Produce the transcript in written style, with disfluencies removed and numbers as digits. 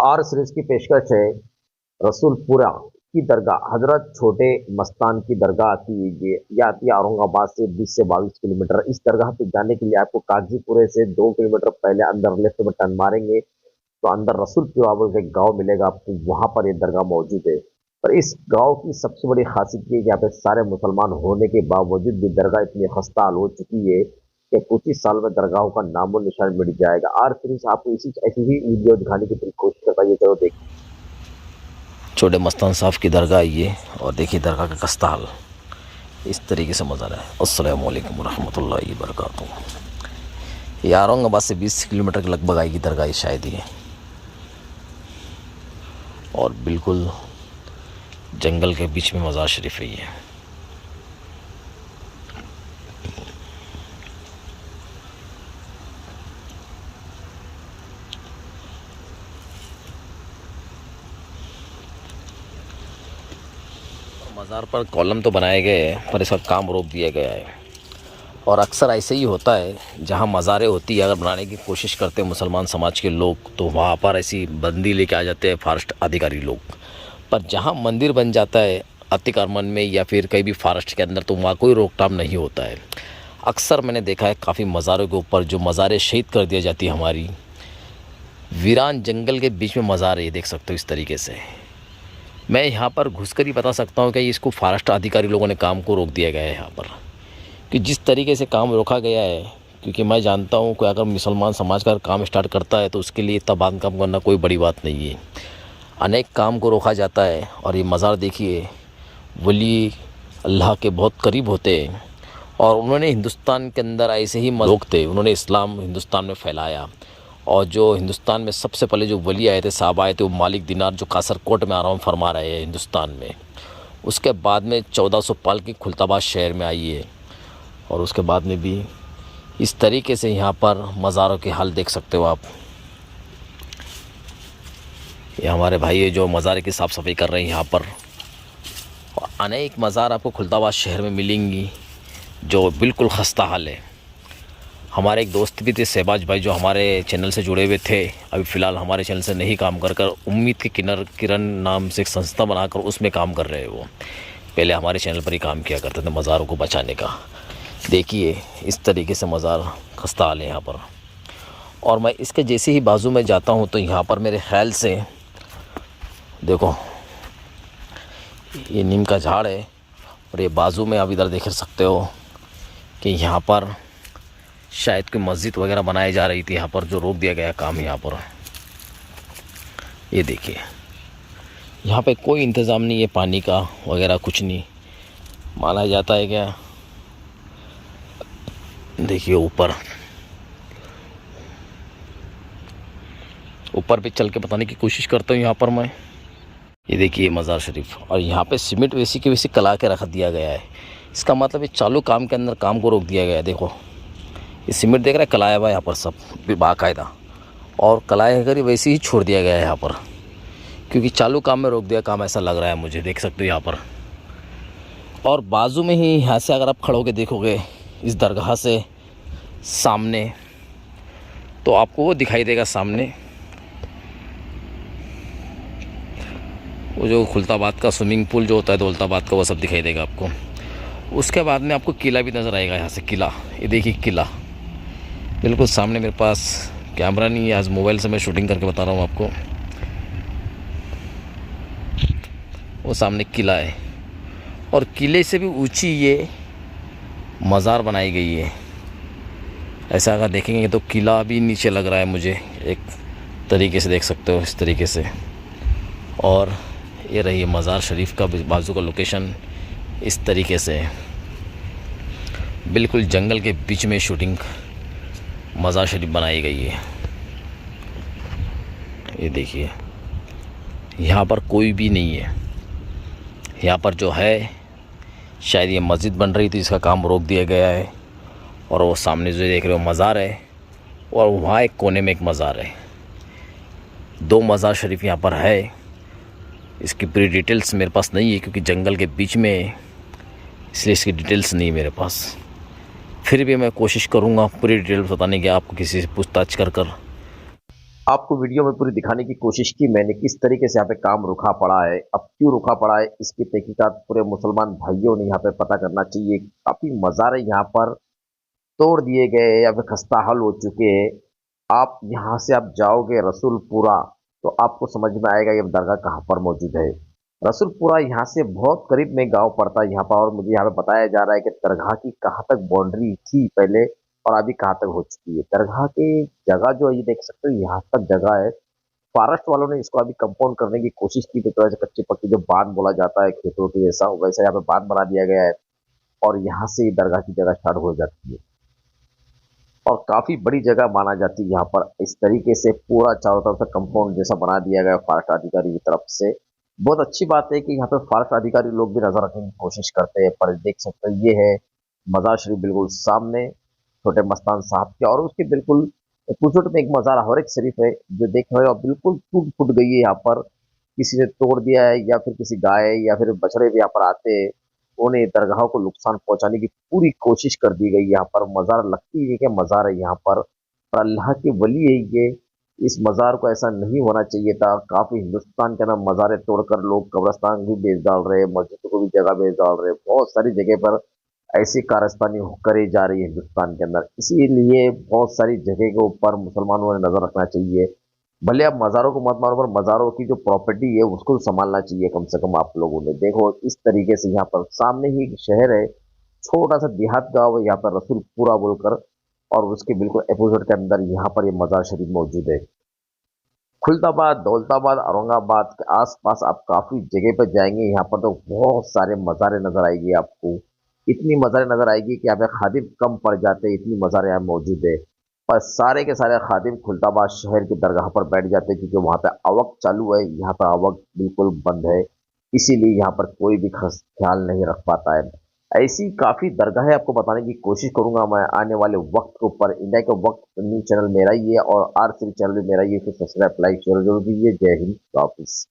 R series की पेशकश है। रसूलपुरा की दरगाह हजरत छोटे मस्तान की दरगाह आती है। ये आती है औरंगाबाद से 20 से 22 किलोमीटर। इस दरगाह पे जाने के लिए आपको कागजीपुरे से 2 किलोमीटर पहले अंदर लेफ्ट में टर्न मारेंगे तो अंदर रसूलपुरा बोल के गाँव मिलेगा आपको। वहां पर ये दरगाह मौजूद है। पर इस गांव की सबसे बड़ी खासियत ये है कि यहाँ पे सारे मुसलमान होने के बावजूद भी दरगाह इतनी खस्ता हाल हो चुकी है कि कुछ ही साल में दरगाहों का नामो निशान मिट जाएगा। आर सीरीज आपको इसी ऐसी ही वीडियो दिखाने की पूरी कोशिश करता है। ये चलो देख। छोटे मस्तान साहब की दरगाह ये, और देखिए दरगाह का खस्ता हाल इस तरीके से मज़ा है। अस्सलाम वालेकुम रहमतुल्लाहि व बरकातहू। ये औरंगाबाद से 20 किलोमीटर के लगभग आएगी दरगाह ये शायद ये, और बिल्कुल जंगल के बीच में मज़ार शरीफ है ये। मज़ार पर कॉलम तो बनाए गए हैं पर इसका काम रोक दिया गया है। और अक्सर ऐसे ही होता है, जहाँ मज़ारें होती है अगर बनाने की कोशिश करते हैं मुसलमान समाज के लोग तो वहाँ पर ऐसी बंदी लेके आ जाते हैं फॉरेस्ट अधिकारी लोग। पर जहाँ मंदिर बन जाता है अतिक्रमण में या फिर कहीं भी फॉरेस्ट के अंदर तो वहाँ कोई रोकथाम नहीं होता है। अक्सर मैंने देखा है काफ़ी मज़ारों के ऊपर जो मज़ारें शहीद कर दिया जाती है, हमारी वीरान जंगल के बीच में मज़ार है, ये देख सकते हो इस तरीके से। मैं यहाँ पर घुसकर ही बता सकता हूँ कि इसको फॉरेस्ट अधिकारी लोगों ने काम को रोक दिया गया है यहाँ पर, कि जिस तरीके से काम रोका गया है। क्योंकि मैं जानता हूँ कि अगर मुसलमान समाज का काम स्टार्ट करता है तो उसके लिए इतना बांधकाम करना कोई बड़ी बात नहीं है। अनेक काम को रोका जाता है। और ये मज़ार देखिए, वली अल्लाह के बहुत करीब होते हैं और उन्होंने हिंदुस्तान के अंदर ऐसे ही लोग थे, उन्होंने इस्लाम हिंदुस्तान में फैलाया। और जो हिंदुस्तान में सबसे पहले जो वली आए थे, साहब आए थे, वो मालिक दिनार जो कासरकोट में आराम फरमा रहे हैं हिंदुस्तान में। उसके बाद में 1400 पाल की खुलताबाद शहर में आई है। और उसके बाद में भी इस तरीके से यहाँ पर मज़ारों के हाल देख सकते हो आप। ये हमारे भाई है जो मज़ार की साफ़ सफाई कर रहे हैं यहाँ पर। और अनेक मज़ार आपको खुलताबाद शहर में मिलेंगी जो बिल्कुल खस्ता हाल है। हमारे एक दोस्त भी थे शहबाज भाई, जो हमारे चैनल से जुड़े हुए थे। अभी फ़िलहाल हमारे चैनल से नहीं काम कर उम्मीद के किरण नाम से एक संस्था बनाकर उसमें काम कर रहे हैं वो। पहले हमारे चैनल पर ही काम किया करते थे मज़ारों को बचाने का। देखिए इस तरीके से मज़ार खस्ता हाल है यहाँ पर। और मैं इसके जैसे ही बाजू में जाता हूँ तो यहाँ पर मेरे ख्याल से देखो ये नीम का झाड़ है। और ये बाजू में आप इधर देख सकते हो कि यहाँ पर शायद कोई मस्जिद वगैरह बनाई जा रही थी यहाँ पर, जो रोक दिया गया काम यहाँ पर। ये देखिए यहाँ पे कोई इंतज़ाम नहीं है पानी का वगैरह, कुछ नहीं माना जाता है क्या। देखिए ऊपर भी चल के बताने की कोशिश करता हूँ यहाँ पर मैं। ये देखिए मज़ार शरीफ, और यहाँ पे सीमेंट वैसी के वैसी कला के रख दिया गया है। इसका मतलब ये चालू काम के अंदर काम को रोक दिया गया है। देखो ये सीमेंट देख रहा है, कलाया हुआ यहाँ पर सब बाकायदा, और कलाया कर वैसे ही छोड़ दिया गया है यहाँ पर, क्योंकि चालू काम में रोक दिया काम, ऐसा लग रहा है मुझे। देख सकते हो यहाँ पर। और बाजू में ही यहाँ से अगर आप खड़े होकर देखोगे इस दरगाह से सामने, तो आपको वो दिखाई देगा सामने वो जो खुलताबाद का स्विमिंग पूल जो होता है दौलताबाद का, वो सब दिखाई देगा आपको। उसके बाद में आपको किला भी नज़र आएगा यहाँ से। किला, ये देखिए किला बिल्कुल सामने। मेरे पास कैमरा नहीं है, आज मोबाइल से मैं शूटिंग करके बता रहा हूँ आपको। वो सामने किला है, और किले से भी ऊंची ये मज़ार बनाई गई है। ऐसा अगर देखेंगे तो किला भी नीचे लग रहा है मुझे, एक तरीके से देख सकते हो इस तरीके से। और ये रही मज़ार शरीफ का बाजू का लोकेशन इस तरीके से, बिल्कुल जंगल के बीच में शूटिंग मज़ार शरीफ बनाई गई है। ये देखिए यहाँ पर कोई भी नहीं है। यहाँ पर जो है शायद ये मस्जिद बन रही थी, इसका काम रोक दिया गया है। और वो सामने जो देख रहे हो मज़ार है, और वहाँ एक कोने में एक मज़ार है। 2 मज़ार शरीफ यहाँ पर है। इसकी पूरी डिटेल्स मेरे पास नहीं है क्योंकि जंगल के बीच में है, इसलिए इसकी डिटेल्स नहीं मेरे पास। फिर भी मैं कोशिश करूँगा पूरी डिटेल्स बताने की, आपको किसी से पूछताछ कर कर। आपको वीडियो में पूरी दिखाने की कोशिश की मैंने किस तरीके से यहाँ पे काम रुका पड़ा है। अब क्यों रुका पड़ा है इसकी तहकीकात पूरे मुसलमान भाइयों ने यहाँ पे पता करना चाहिए। काफी मज़ारे यहाँ पर तोड़ दिए गए या फिर खस्ता हाल हो चुके हैं। आप यहाँ से आप जाओगे रसूलपुरा तो आपको समझ में आएगा ये दरगाह कहाँ पर मौजूद है। रसूलपुरा यहाँ से बहुत करीब में गांव पड़ता है यहाँ पर, और मुझे यहाँ पे बताया जा रहा है कि दरगाह की कहाँ तक बाउंड्री थी पहले और अभी कहाँ तक हो चुकी है। दरगाह की जगह जो है ये देख सकते हो यहाँ तक जगह है। फॉरेस्ट वालों ने इसको अभी कंपाउंड करने की कोशिश की थी, तो ऐसे कच्ची पक्की जो बांध बोला जाता है खेतों की जैसा, वैसा यहाँ पे बांध बना दिया गया है और यहाँ से दरगाह की जगह स्टार्ट हो जाती है और काफी बड़ी जगह माना जाती है यहाँ पर। इस तरीके से पूरा चारों तरफ से कंपाउंड जैसा बना दिया गया फॉरेस्ट अधिकारी की तरफ से। बहुत अच्छी बात है कि यहाँ पे फॉरेस्ट अधिकारी लोग भी नजर रखने की कोशिश करते हैं। पर देख सकते हैं ये है मजार शरीफ बिल्कुल सामने छोटे मस्तान साहब के, और उसके बिल्कुल अपोजिट में एक मजार और एक शरीफ है जो देख रहे हो बिल्कुल टूट फूट गई है। यहाँ पर किसी ने तोड़ दिया है या फिर किसी गाय या फिर बछड़े भी यहाँ पर आते हैं, उन्हें दरगाहों को नुकसान पहुंचाने की पूरी कोशिश कर दी गई। यहाँ पर मजार लगती है कि मजार है यहाँ पर अल्लाह के वली है ये। इस मजार को ऐसा नहीं होना चाहिए था। काफी हिंदुस्तान के अंदर मजारे तोड़कर लोग कब्रस्तान भी बेच डाल रहे हैं, मस्जिदों को भी जगह बेच डाल रहे हैं। बहुत सारी जगह पर ऐसी कारस्तानी करी जा रही है हिंदुस्तान के अंदर। इसीलिए बहुत सारी जगह के ऊपर मुसलमानों ने नजर रखना चाहिए। भले आप मज़ारों को मत मारो पर मज़ारों की जो प्रॉपर्टी है उसको संभालना चाहिए कम से कम आप लोगों ने। देखो इस तरीके से यहाँ पर सामने ही एक शहर है, छोटा सा देहात गांव है यहाँ पर रसूलपुरा बोलकर, और उसके बिल्कुल अपोजिट के अंदर यहाँ पर ये मज़ार शरीफ मौजूद है। खुलदाबाद, दौलताबाद, औरंगाबाद के आसपास आप काफी जगह पर जाएंगे, यहाँ पर तो बहुत सारे मज़ारे नजर आएगी आपको। इतनी मज़ारे नजर आएगी कि यहाँ पे खादिम कम पड़ जाते हैं, इतनी मज़ारे यहाँ मौजूद है। पर सारे के सारे खादिम खुलदाबाद शहर की दरगाह पर बैठ जाते हैं क्योंकि वहाँ पे आवक चालू है, यहाँ पर आवक बिल्कुल बंद है। इसीलिए यहाँ पर कोई भी खास ख्याल नहीं रख पाता है। ऐसी काफी दरगाहें आपको बताने की कोशिश करूंगा मैं आने वाले वक्त के ऊपर। इंडिया के वक्त न्यूज चैनल मेरा ही है और आर सीरीज चैनल भी मेरा ही है, फिर सब्सक्राइब लाइक शेयर जरूर कीजिए। जय हिंद, हाफिज।